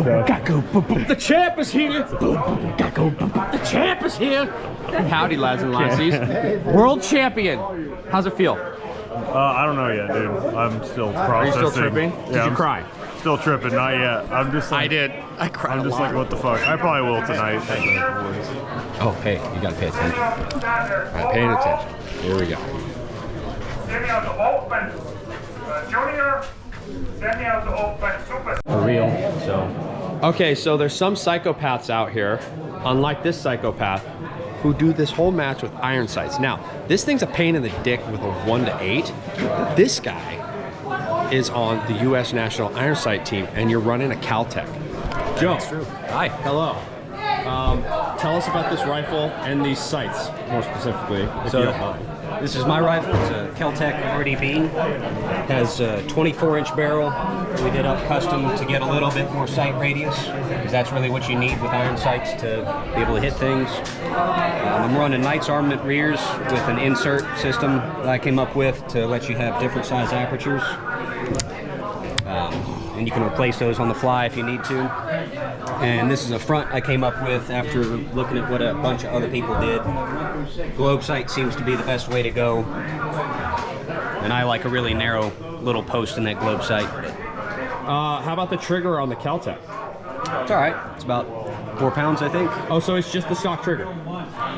The champ is here. The champ is here. Howdy, lads and lassies. World champion. How's it feel? I don't know yet, dude. I'm still processing. Are you still tripping? Did you cry? Still tripping, not yet. I'm just like, I did. I cried. I'm just like, what the fuck? I probably will tonight. Oh, hey, you gotta pay attention. All right, paying attention. Here we go. For real, so. Okay, so there's some psychopaths out here, unlike this psychopath, who do this whole match with iron sights. Now, this thing's a pain in the dick with a 1 to 8. This guy is on the U.S. National Iron Sight team, and you're running a Caltech. Joe, hi, hello. Tell us about this rifle and these sights, more specifically, if you don't mind. This is my rifle. It's a Caltech RD-Beam. Has a 24-inch barrel. We did up custom to get a little bit more sight radius, because that's really what you need with iron sights to be able to hit things. I'm running Knights Armament rears with an insert system that I came up with to let you have different size apertures. And you can replace those on the fly if you need to. And this is a front I came up with after looking at what a bunch of other people did. Globe sight seems to be the best way to go. And I like a really narrow little post in that globe sight. How about the trigger on the Caltech? It's all right. It's about 4 pounds, I think. Oh, so it's just the stock trigger?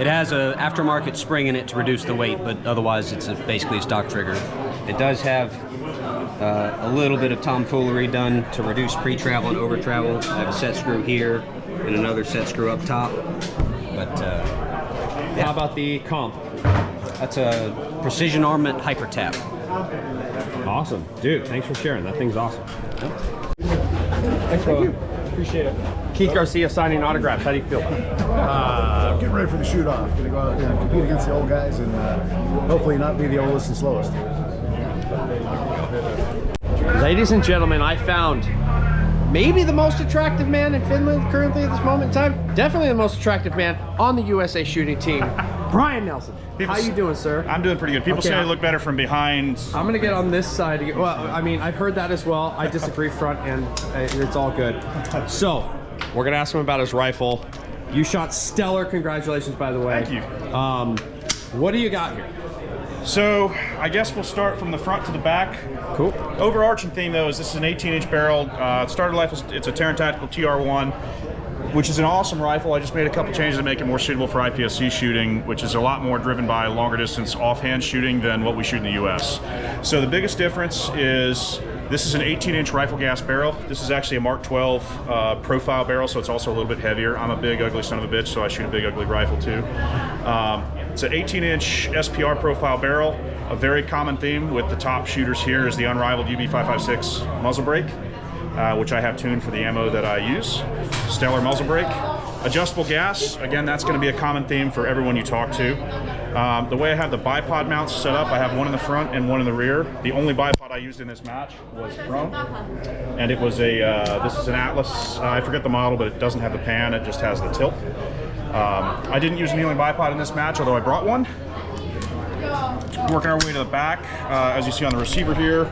It has a aftermarket spring in it to reduce the weight, but otherwise it's basically a stock trigger. It does have a little bit of tomfoolery done to reduce pre-travel and over-travel. I have a set screw here and another set screw up top. But yeah. How about the comp? That's a Precision Armament Hyper Tap. Awesome. Dude, thanks for sharing. That thing's awesome. Thanks, bro. Appreciate it. Keith Garcia signing autographs. How do you feel? I'm getting ready for the shoot off. Gonna go out there and compete against the old guys and hopefully not be the oldest and slowest. Ladies and gentlemen, I found maybe the most attractive man in Finland currently at this moment in time. Definitely the most attractive man on the USA shooting team, Brian Nelson. How you doing, sir? I'm doing pretty good. People say I look better from behind. I'm gonna get on this side. Well, I mean, I've heard that as well. I disagree front and it's all good. So, we're gonna ask him about his rifle. You shot stellar. Congratulations, by the way. Thank you. What do you got here? So, I guess we'll start from the front to the back. Cool. Overarching theme, though, is this is an 18-inch barrel. Starter rifle, it's a Terran Tactical TR1, which is an awesome rifle. I just made a couple changes to make it more suitable for IPSC shooting, which is a lot more driven by longer distance offhand shooting than what we shoot in the US. So the biggest difference is this is an 18-inch rifle gas barrel. This is actually a Mark 12 profile barrel, so it's also a little bit heavier. I'm a big, ugly son of a bitch, so I shoot a big, ugly rifle too. It's an 18-inch SPR profile barrel. A very common theme with the top shooters here is the unrivaled UB556 muzzle brake, which I have tuned for the ammo that I use. Stellar muzzle brake. Adjustable gas, again, that's going to be a common theme for everyone you talk to. The way I have the bipod mounts set up, I have one in the front and one in the rear. The only bipod I used in this match was prone, and it was a, this is an Atlas, I forget the model, but it doesn't have the pan, it just has the tilt. I didn't use a kneeling bipod in this match, although I brought one. Working our way to the back, as you see on the receiver here,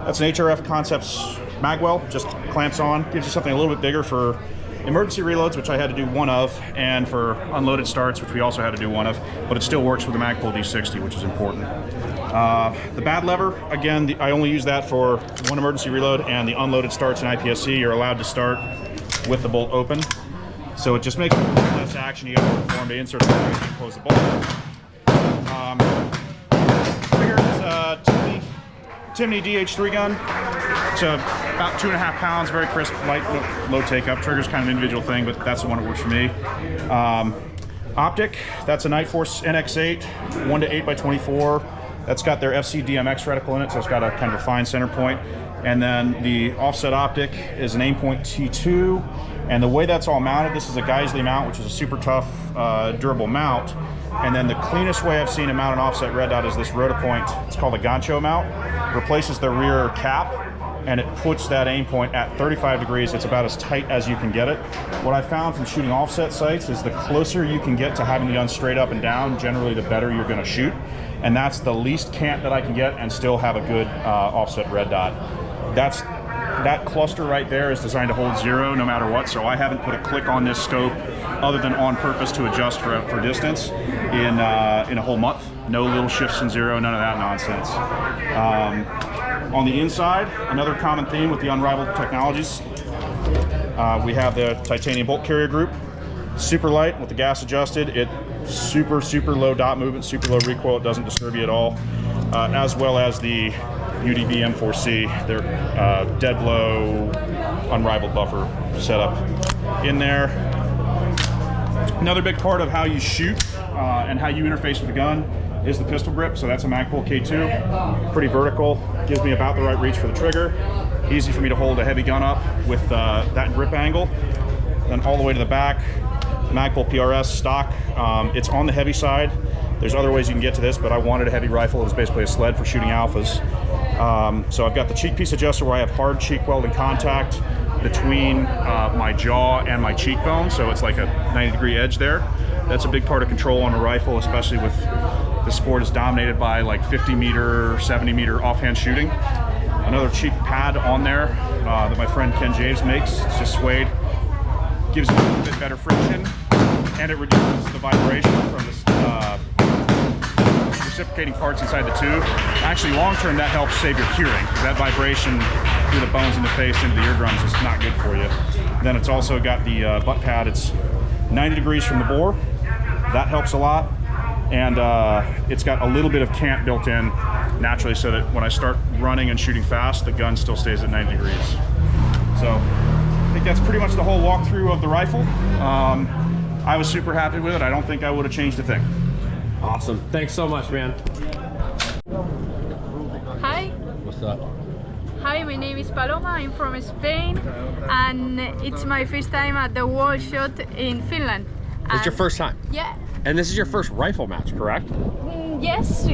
that's an HRF Concepts magwell, just clamps on, gives you something a little bit bigger for emergency reloads, which I had to do one of, and for unloaded starts, which we also had to do one of, but it still works with the Magpul D60, which is important. The bad lever, again, I only use that for one emergency reload, and the unloaded starts in IPSC, you're allowed to start with the bolt open. So it just makes less action. You got to perform to insert the bolt and close the bolt. Trigger is a Timney DH3 gun. It's about 2.5 pounds, very crisp, light, low take-up. Trigger's kind of an individual thing, but that's the one that works for me. Optic, that's a Nightforce NX8, 1 to 8 by 24. That's got their FC DMX reticle in it, so it's got a kind of a fine center point. And then the offset optic is an Aimpoint T2. And the way that's all mounted, this is a Geisley mount, which is a super tough, durable mount. And then the cleanest way I've seen to mount an offset red dot is this Rotapoint. It's called a Gancho mount. Replaces the rear cap, and it puts that aim point at 35 degrees. It's about as tight as you can get it. What I found from shooting offset sights is the closer you can get to having the gun straight up and down, generally the better you're gonna shoot. And that's the least cant that I can get and still have a good offset red dot. That's that cluster right there is designed to hold 0 no matter what, so I haven't put a click on this scope other than on purpose to adjust for distance in a whole month. No little shifts in 0, none of that nonsense. On the inside, another common theme with the Unrivaled technologies, we have the titanium bolt carrier group. Super light with the gas adjusted. It super low dot movement, super low recoil. It doesn't disturb you at all. As well as the UDB M4C, their dead low Unrivaled buffer setup in there. Another big part of how you shoot and how you interface with the gun is the pistol grip. So that's a Magpul K2, pretty vertical, gives me about the right reach for the trigger. Easy for me to hold a heavy gun up with that grip angle. Then all the way to the back, Magpul PRS stock. It's on the heavy side. There's other ways you can get to this, but I wanted a heavy rifle. It was basically a sled for shooting alphas. So I've got the cheek piece adjuster where I have hard cheek welding contact between my jaw and my cheekbone, so it's like a 90-degree edge there. That's a big part of control on a rifle, especially with the sport is dominated by like 50-meter, 70-meter offhand shooting. Another cheek pad on there that my friend Ken James makes. It's just suede. Gives it a little bit better friction, and it reduces the vibration from this reciprocating parts inside the tube. Actually, long term, that helps save your hearing, because that vibration through the bones in the face into the eardrums is not good for you. Then it's also got the butt pad. It's 90 degrees from the bore. That helps a lot. And it's got a little bit of cant built in naturally, so that when I start running and shooting fast, the gun still stays at 90 degrees. So I think that's pretty much the whole walkthrough of the rifle. I was super happy with it. I don't think I would have changed a thing. Awesome. Thanks so much, man. Hi. What's up? Hi, my name is Paloma. I'm from Spain, and it's my first time at the World Shoot in Finland. It's your first time? Yeah. And this is your first rifle match, correct? Yes,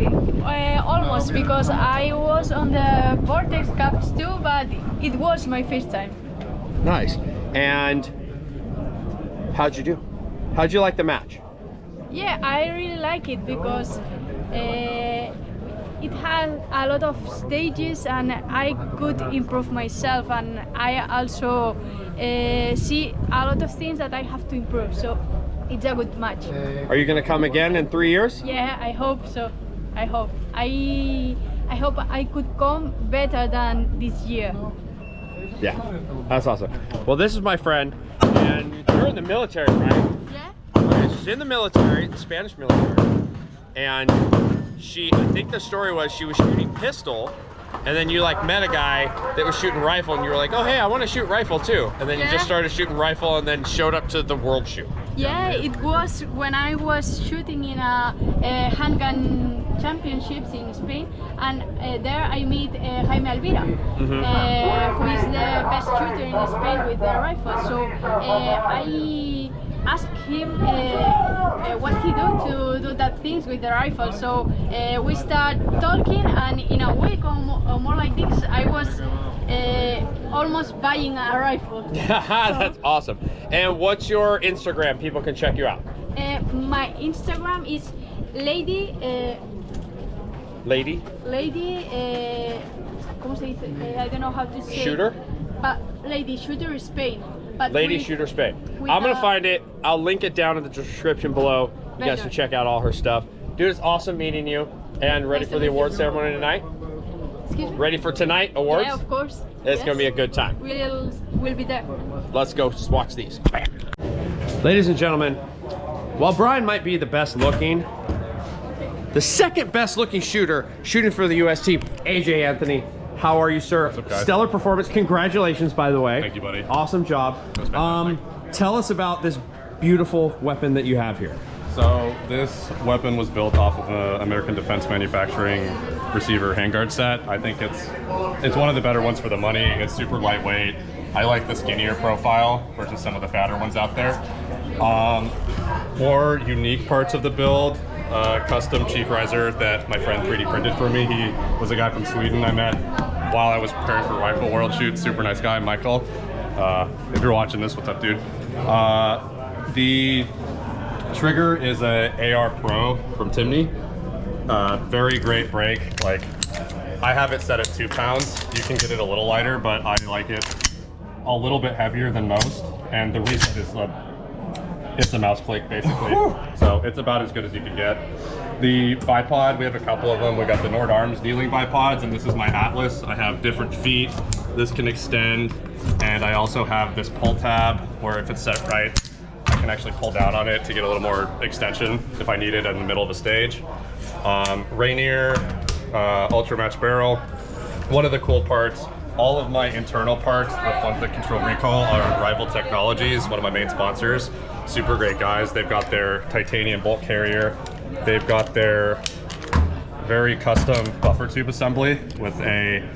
almost, because I was on the Vortex Cups too, but it was my first time. Nice. And how'd you do? How'd you like the match? Yeah, I really like it because it had a lot of stages and I could improve myself, and I also see a lot of things that I have to improve, so it's a good match. Are you going to come again in 3 years? Yeah, I hope so. I hope. I hope I could come better than this year. Yeah, that's awesome. Well, this is my friend, and you're in the military, right? Yeah. Okay, she's in the military, the Spanish military, and I think the story was she was shooting pistol, and then you like met a guy that was shooting rifle, and you were like, oh hey, I want to shoot rifle too, and then you just started shooting rifle, and then showed up to the World Shoot. Yeah, it was when I was shooting in a handgun championships in Spain, and there I meet Jaime Alvira, who is the best shooter in Spain with the rifle. So I asked him what he do to do that things with the rifle. So we start talking, and in a week or more like this, I was almost buying a rifle. That's awesome. And what's your Instagram? People can check you out. My Instagram is lady. ¿Cómo se dice? I don't know how to say. Shooter? But Lady Shooter Spain. But Lady Shooter Spain. I'm gonna find it. I'll link it down in the description below. You guys can check out all her stuff. Dude, it's awesome meeting you. And ready for the award ceremony tonight? Excuse me? Ready for tonight, awards? Yeah, of course. It's gonna be a good time. We'll be there. Let's go watch these. Ladies and gentlemen, while Brian might be the best looking, the second best looking shooter shooting for the US team, AJ Anthony. How are you, sir? What's up, guys? Stellar performance. Congratulations, by the way. Thank you, buddy. Awesome job. Tell us about this beautiful weapon that you have here. So this weapon was built off of an American Defense Manufacturing receiver handguard set. I think it's one of the better ones for the money. It's super lightweight. I like the skinnier profile versus some of the fatter ones out there. More unique parts of the build, custom cheek riser that my friend 3D printed for me. He was a guy from Sweden I met while I was preparing for Rifle World Shoot. Super nice guy, Michael. If you're watching this, what's up, dude? The trigger is a AR Pro from Timney. Very great break. Like, I have it set at 2 pounds. You can get it a little lighter, but I like it a little bit heavier than most. And the reason is it's a mouse click basically. So it's about as good as you can get. The bipod, we have a couple of them. We got the Nord Arms kneeling bipods, and this is my Atlas. I have different feet. This can extend, and I also have this pull tab where if it's set right, I can actually pull down on it to get a little more extension if I need it in the middle of a stage. Rainier, Ultra Match Barrel. One of the cool parts, all of my internal parts, the ones that control recoil, are Rival Technologies, one of my main sponsors. Super great guys. They've got their titanium bolt carrier. They've got their very custom buffer tube assembly with a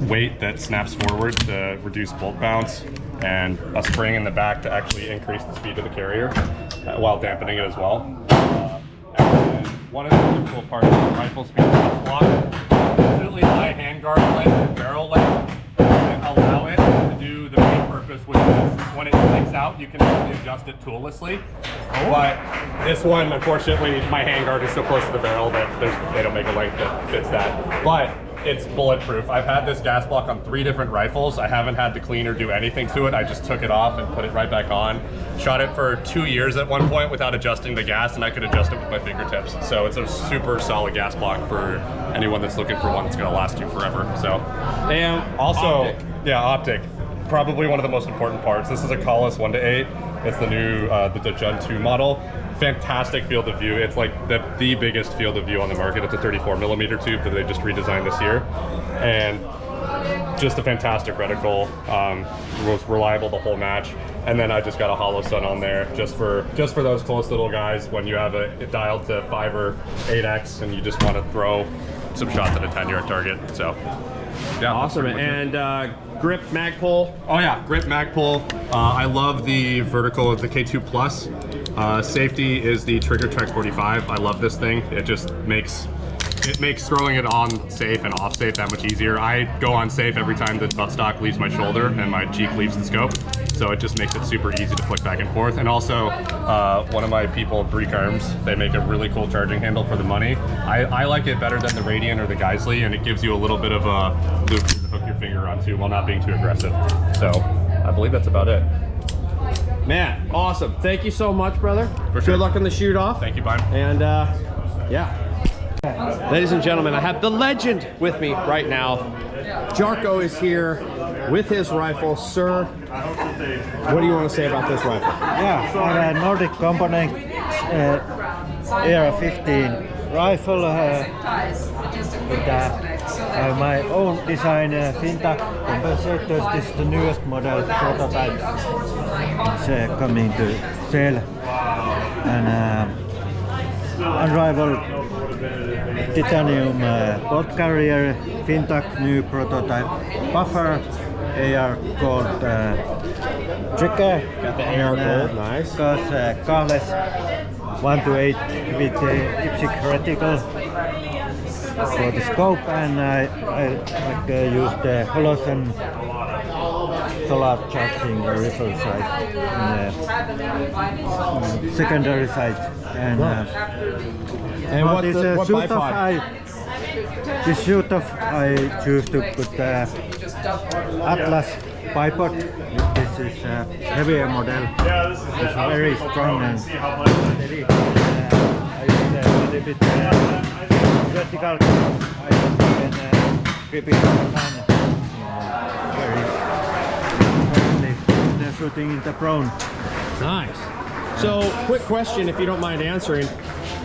weight that snaps forward to reduce bolt bounce, and a spring in the back to actually increase the speed of the carrier while dampening it as well. And one of the really cool parts of the rifle speed block, absolutely high handguard length and barrel length that allow it to do the main purpose, which is when it clicks out, you can actually adjust it toollessly. But this one, unfortunately, my handguard is so close to the barrel that they don't make a length that fits that. But it's bulletproof. I've had this gas block on 3 different rifles. I haven't had to clean or do anything to it. I just took it off and put it right back on. Shot it for 2 years at one point without adjusting the gas, and I could adjust it with my fingertips. So it's a super solid gas block for anyone that's looking for one that's gonna last you forever. So, and also, optic. Probably one of the most important parts. This is a Collis 1:8. It's the new, the Gen 2 model. Fantastic field of view. It's like the biggest field of view on the market. It's a 34mm tube that they just redesigned this year, and just a fantastic reticle. Was reliable the whole match. And then I just got a hollow sun on there just for those close little guys when you have it dialed to 5 or 8x and you just want to throw some shots at a 10-yard target. So yeah, awesome. And grip mag pull. Oh yeah, grip mag pull. I love the vertical of the K2 Plus. Safety is the Trigger Trek 45. I love this thing. It just makes throwing it on safe and off safe that much easier. I go on safe every time the buttstock leaves my shoulder and my cheek leaves the scope. So it just makes it super easy to flick back and forth. And also, one of my people, Breek Arms, they make a really cool charging handle for the money. I like it better than the Radiant or the Geisley, and it gives you a little bit of a loop to hook your finger onto while not being too aggressive. So I believe that's about it. Man, awesome. Thank you so much, brother. For sure. Good luck on the shoot off. Thank you, Bime. And yeah. Ladies and gentlemen, I have the legend with me right now. Jarkko is here with his rifle. Sir, what do you want to say about this rifle? Yeah, our Nordic component Era 15 rifle with my own design Fintac compensators. This is the newest model prototype. It's coming to sale, and unrivaled titanium bolt carrier, Fintac new prototype buffer. They are called Trigger. Got the AR gold, nice. Because carless 1:8 with the IPSC reticle for the scope, and I use the Holosun solar charging rifle sight in the secondary sight. And what bipod? This shoot off I choose to put Atlas bipod. This is a heavier model. It's very strong and steady. I use a little bit vertical. I can grip it on very firmly. They're shooting in the prone. Nice. So, quick question, if you don't mind answering.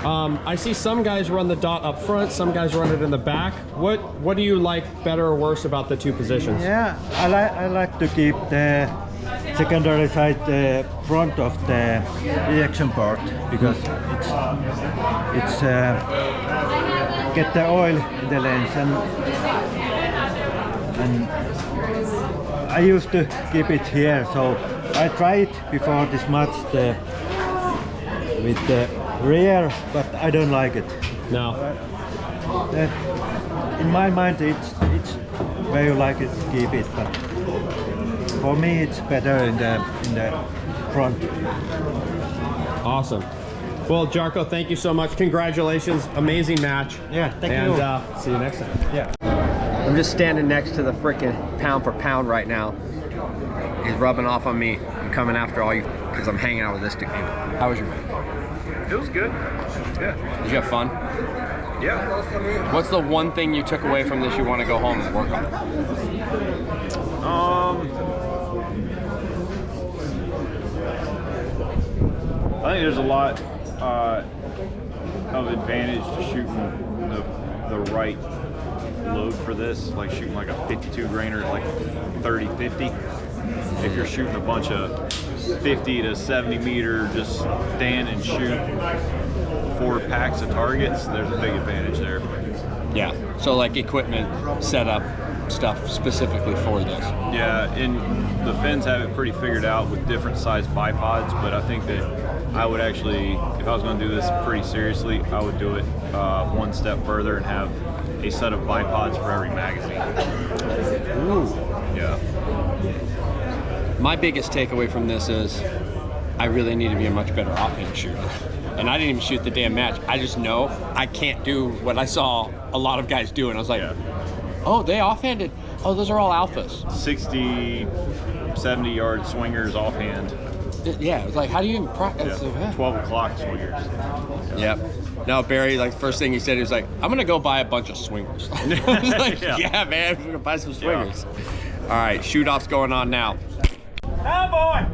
I see some guys run the dot up front, some guys run it in the back. What do you like better or worse about the two positions? Yeah, I like to keep the secondary sight front of the ejection port, because it's get the oil in the lens, and I used to keep it here, so I tried before this match with the rear, but I don't like it. No. In my mind, it's where you like it, keep it, but for me, it's better in the front. Awesome. Well, Jarkko, thank you so much. Congratulations. Amazing match. Yeah, thank you. And see you next time. Yeah. I'm just standing next to the freaking pound for pound right now. He's rubbing off on me. I'm coming after all you because I'm hanging out with this dude. How was your match? It was good. Yeah. Did you have fun? Yeah. What's the one thing you took away from this you want to go home and work on? I think there's a lot of advantage to shooting the right load for this, like shooting like a 52 grainer, like 30-50. If you're shooting a bunch of 50 to 70 meter, just stand and shoot 4 packs of targets, there's a big advantage there. Yeah. So like equipment setup stuff specifically for this. Yeah, and the Finns have it pretty figured out with different size bipods, but I think that I would actually, if I was going to do this pretty seriously, I would do it one step further and have a set of bipods for every magazine. Ooh. Yeah. My biggest takeaway from this is I really need to be a much better offhand shooter. And I didn't even shoot the damn match. I just know I can't do what I saw a lot of guys do. And I was like, oh, they offhanded. Oh, those are all alphas. 60, 70 yard swingers offhand. Yeah, it was like, how do you even practice? Yeah. 12 o'clock swingers. Yep. No, Barry, like, first thing he said, he was like, I'm going to go buy a bunch of swingers. I was like, yeah, man, we're going to buy some swingers. Yeah. All right, shoot-off's going on now. Now, boy!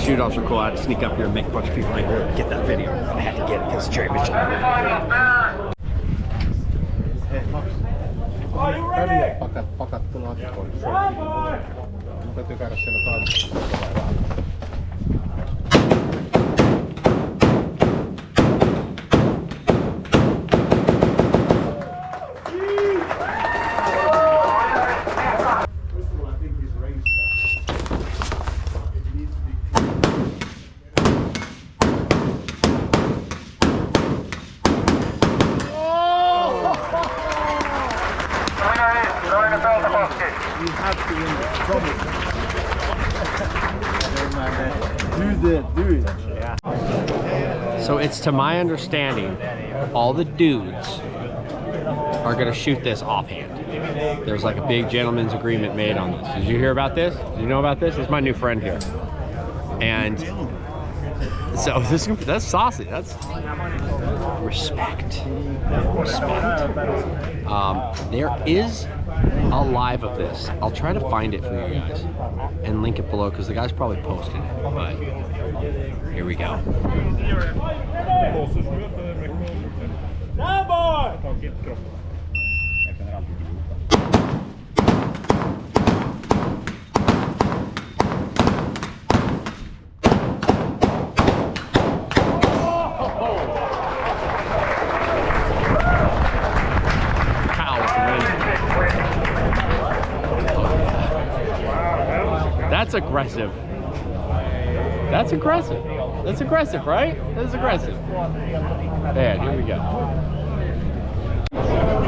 Shoot-offs are cool. I had to sneak up here and make a bunch of people angry and get that video. I had to get it because it's Jerry Mitchell. Are you ready? Pakattu laatikoon. Come on! Mun täytyy käydä siellä taas. So it's to my understanding, all the dudes are gonna shoot this offhand. There's like a big gentleman's agreement made on this. Did you hear about this? Did you know about this? This is my new friend here. And so that's saucy. That's respect. Respect. There is a live of this. I'll try to find it for you guys and link it below because the guy's probably posted it. But here we go. Now, boy! That's aggressive. That's aggressive. That's aggressive, right? That's aggressive. Man, here we go.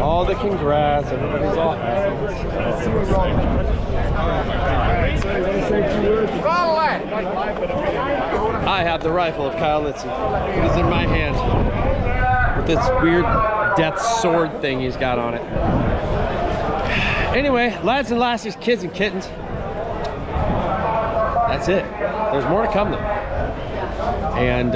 All the congrats. Everybody's all happy. I have the rifle of Kyle Litzy. It is in my hand with this weird death sword thing he's got on it. Anyway, lads and lassies, kids and kittens. That's it. There's more to come though. And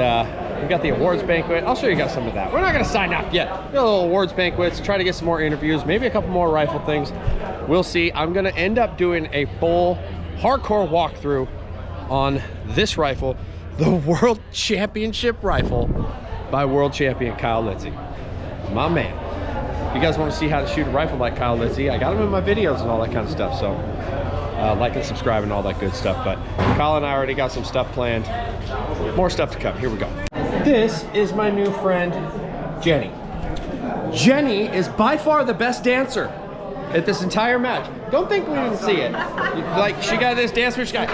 we got the awards banquet. I'll show you guys some of that. We're not gonna sign up yet. Got a little awards banquets, try to get some more interviews, maybe a couple more rifle things. We'll see. I'm gonna end up doing a full hardcore walkthrough on this rifle, the World Championship rifle by world champion Kyle Litzy. My man. If you guys want to see how to shoot a rifle like Kyle Litzy, I got him in my videos and all that kind of stuff. So like and subscribe and all that good stuff. But Kyle and I already got some stuff planned. More stuff to come. Here we go. This is my new friend, Jenny. Jenny is by far the best dancer at this entire match. Don't think we didn't see it. Like, she got this dance move, she got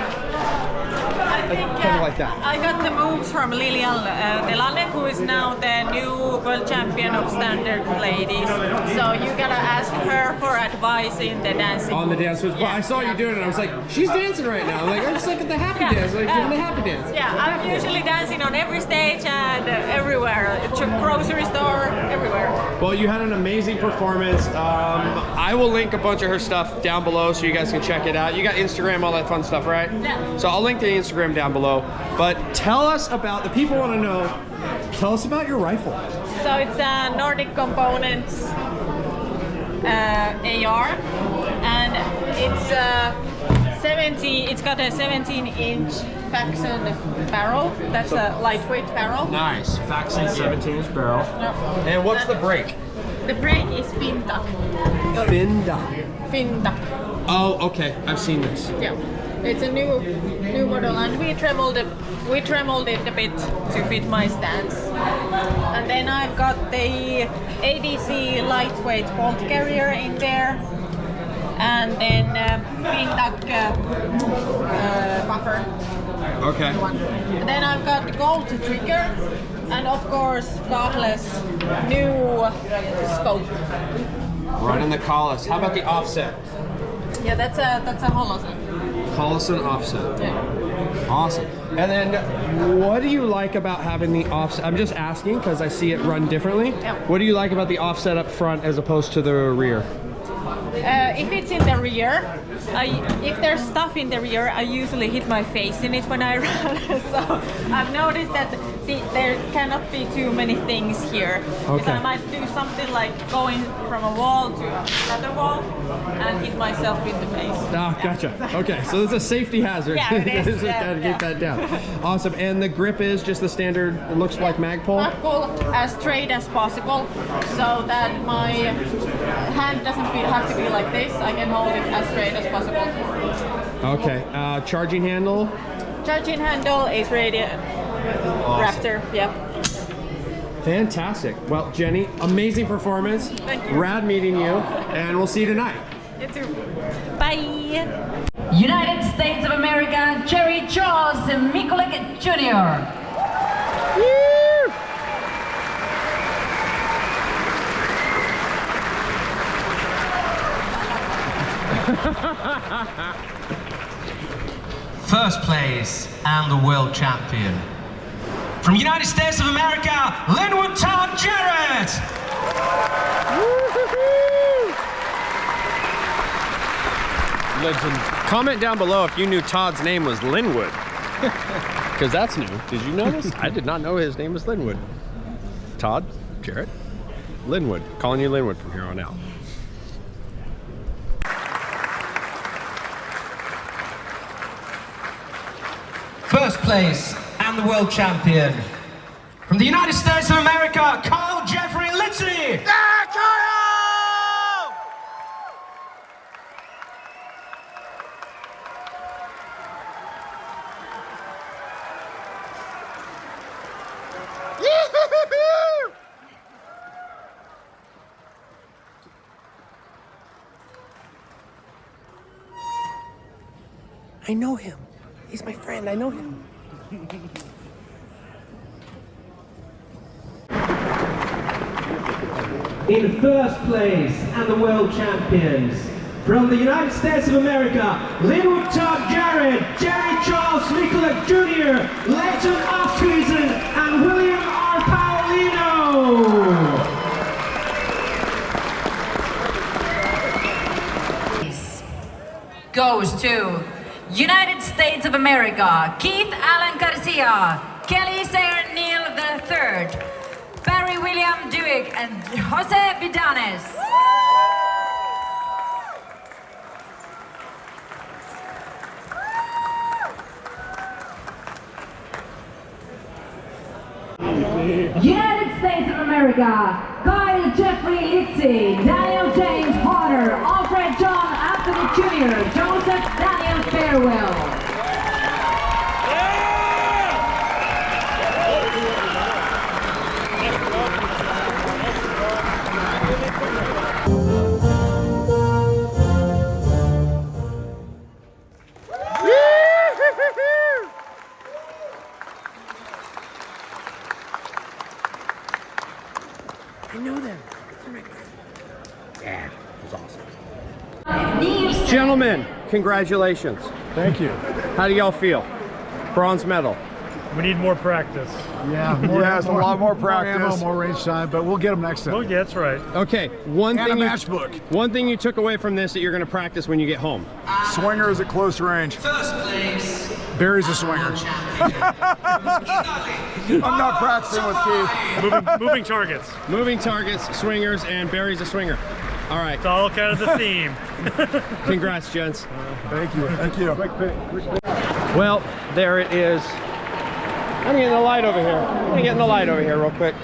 kind of like that. I got the moves from Lilian Delane, who is now the new world champion of standard ladies. So you gotta ask her for advice in the dancing. On the dance moves. Well, I saw you doing it. I was like, she's dancing right now. I'm like, I'm just like at the happy dance. Like, doing the happy dance. Yeah, I'm usually dancing on every stage and everywhere. Grocery store, everywhere. Well, you had an amazing performance. I will link a bunch of her stuff down below so you guys can check it out. You got Instagram, all that fun stuff, right? Yeah. So I'll link the Instagram down below. But tell us about, the people want to know, tell us about your rifle. So it's a Nordic Components AR, and it's got a 17-inch Faxon barrel. That's a lightweight barrel. Nice. Faxon 17-inch barrel. Yeah. And what's the brake? The brake is fin duck. Fin duck. Fin duck. Oh, okay. I've seen this. Yeah. It's a new model, and we tremoed it a bit to fit my stance. And then I've got the ADC lightweight bolt carrier in there, and then fin duck buffer. Okay. And then I've got the gold trigger, and of course Kahless new scope. Running the Collis. How about the offset? Yeah, that's a Holosun. Holosun offset. Yeah. Awesome. And then what do you like about having the offset? I'm just asking because I see it run differently. Yeah. What do you like about the offset up front as opposed to the rear? If it's in the rear, if there's stuff in the rear, I usually hit my face in it when I run. So I've noticed that there cannot be too many things here. Because I might do something like going from a wall to another wall and hit myself in the face. Ah, gotcha. Okay, so it's a safety hazard. Yeah, it is. Gotta keep that down. Awesome. And the grip is just the standard, it looks like Magpul? Magpul as straight as possible, so that my hand doesn't have to be like this. I can hold it as straight as possible. Okay. Charging handle? Charging handle is Radiant Raptor. Yeah. Fantastic. Well, Jenny, amazing performance. Thank you. Rad meeting you, and we'll see you tonight. You too. Bye. United States of America, Jerry Charles Mikulik Jr. First place and the world champion. From United States of America, Linwood Todd Jarrett! Legend. Comment down below if you knew Todd's name was Linwood. Because that's new. Did you know this? I did not know his name was Linwood. Todd Jarrett? Linwood. Calling you Linwood from here on out. First place and the world champion. From the United States of America, Kyle Jeffrey Litzy! Yeah, Kyle! I know him. He's my friend. I know him. In first place and the world champions. From the United States of America, Linwood Todd Jarrett, Jerry Charles Mikulik Jr., Leighton Osthuizen, and William R. Paolino. Goes to United States of America, Keith Allen Garcia, Kelly Sayer Neal III, Barry William Duick, and Jose Vidanes. United States of America, Kyle Jeffrey Litzy, Daniel James Potter, Alfred John Anthony Jr., Joseph Daniel Farewell. Yeah, it was awesome. Gentlemen, congratulations. Thank you. How do y'all feel? Bronze medal. We need more practice. Yeah, it's a lot more practice. More ammo, more range time, but we'll get them next time. Oh, yeah, that's right. Okay, one And thing a match book. One thing you took away from this that you're going to practice when you get home. Swinger is at close range. First place. Barry's a swinger. I'm not practicing with Keith. Moving targets. Moving targets, swingers, and Barry's a swinger. All right. It's all kind of the theme. Congrats, gents. Thank you. Thank you. Well, there it is. I'm getting the light over here. I'm gonna get in the light over here real quick.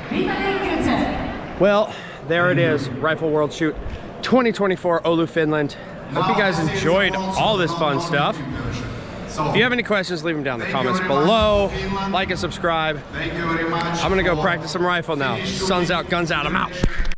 Well, there it is. Rifle World Shoot 2024 Oulu, Finland. Hope you guys enjoyed all this fun stuff. If you have any questions, leave them down in the comments below. Like and subscribe. I'm gonna go practice some rifle now. Sun's out, guns out, I'm out.